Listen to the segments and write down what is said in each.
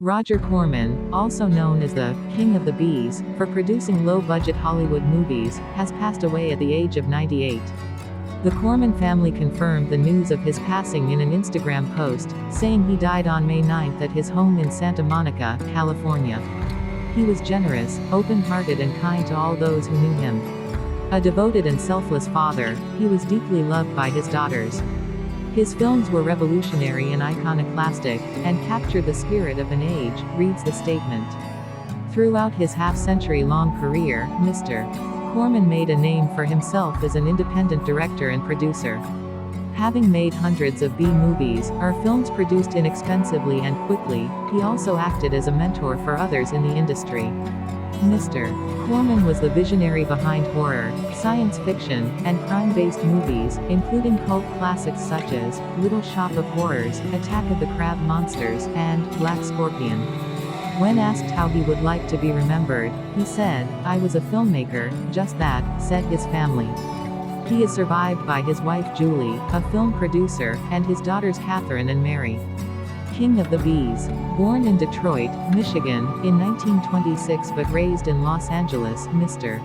Roger Corman, also known as the King of the Bees, for producing low-budget Hollywood movies, has passed away at the age of 98. The Corman family confirmed the news of his passing in an Instagram post, saying he died on May 9 at his home in Santa Monica, California. He was generous, open-hearted and kind to all those who knew him. A devoted and selfless father, he was deeply loved by his daughters. His films were revolutionary and iconoclastic, and captured the spirit of an age, reads the statement. Throughout his half-century-long career, Mr. Corman made a name for himself as an independent director and producer. Having made hundreds of B-movies, or films produced inexpensively and quickly, he also acted as a mentor for others in the industry. Mr. Corman was the visionary behind horror, science fiction, and crime-based movies, including cult classics such as Little Shop of Horrors, Attack of the Crab Monsters, and Black Scorpion. When asked how he would like to be remembered, he said, "I was a filmmaker, just that," said his family. He is survived by his wife Julie, a film producer, and his daughters Catherine and Mary. King of the Bees. Born in Detroit, Michigan, in 1926 but raised in Los Angeles, Mr.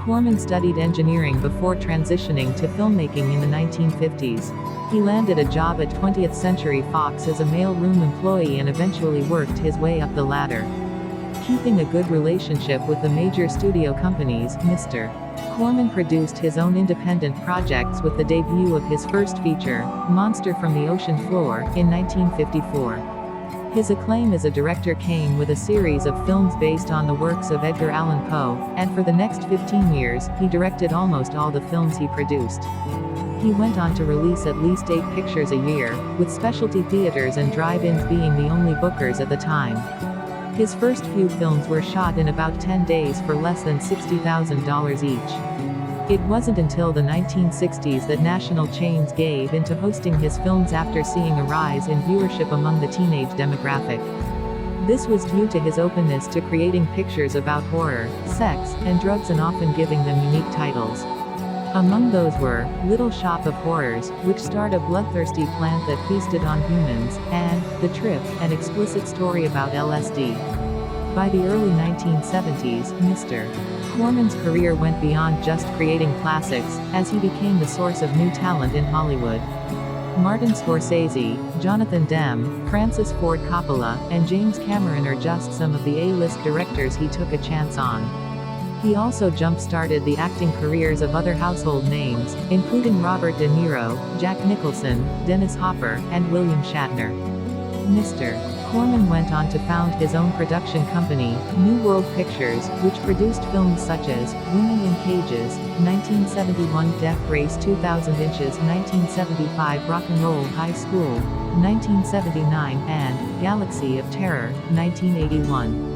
Corman studied engineering before transitioning to filmmaking in the 1950s. He landed a job at 20th Century Fox as a mailroom employee and eventually worked his way up the ladder. Keeping a good relationship with the major studio companies, Mr. Corman produced his own independent projects with the debut of his first feature, Monster from the Ocean Floor, in 1954. His acclaim as a director came with a series of films based on the works of Edgar Allan Poe, and for the next 15 years, he directed almost all the films he produced. He went on to release at least 8 pictures a year, with specialty theaters and drive-ins being the only bookers at the time. His first few films were shot in about 10 days for less than $60,000 each. It wasn't until the 1960s that national chains gave in to hosting his films after seeing a rise in viewership among the teenage demographic. This was due to his openness to creating pictures about horror, sex, and drugs and often giving them unique titles. Among those were Little Shop of Horrors, which starred a bloodthirsty plant that feasted on humans, and The Trip, an explicit story about LSD. By the early 1970s, Mr. Corman's career went beyond just creating classics, as he became the source of new talent in Hollywood. Martin Scorsese, Jonathan Demme, Francis Ford Coppola, and James Cameron are just some of the A-list directors he took a chance on. He also jump-started the acting careers of other household names, including Robert De Niro, Jack Nicholson, Dennis Hopper, and William Shatner. Mr. Corman went on to found his own production company, New World Pictures, which produced films such as Women in Cages, 1971, Death Race 2000 Inches, 1975, Rock and Roll High School, 1979, and Galaxy of Terror, 1981.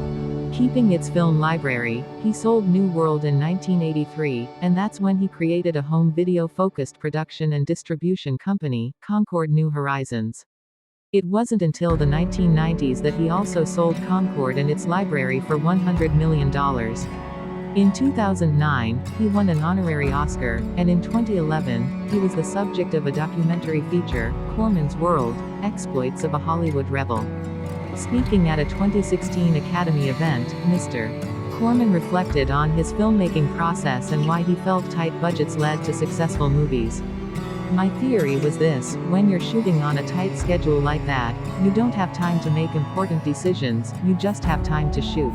Keeping its film library, he sold New World in 1983, and that's when he created a home video-focused production and distribution company, Concord New Horizons. It wasn't until the 1990s that he also sold Concord and its library for $100 million. In 2009, he won an honorary Oscar, and in 2011, he was the subject of a documentary feature, Corman's World: Exploits of a Hollywood Rebel. Speaking at a 2016 Academy event, Mr. Corman reflected on his filmmaking process and why he felt tight budgets led to successful movies. "My theory was this: when you're shooting on a tight schedule like that, you don't have time to make important decisions, you just have time to shoot.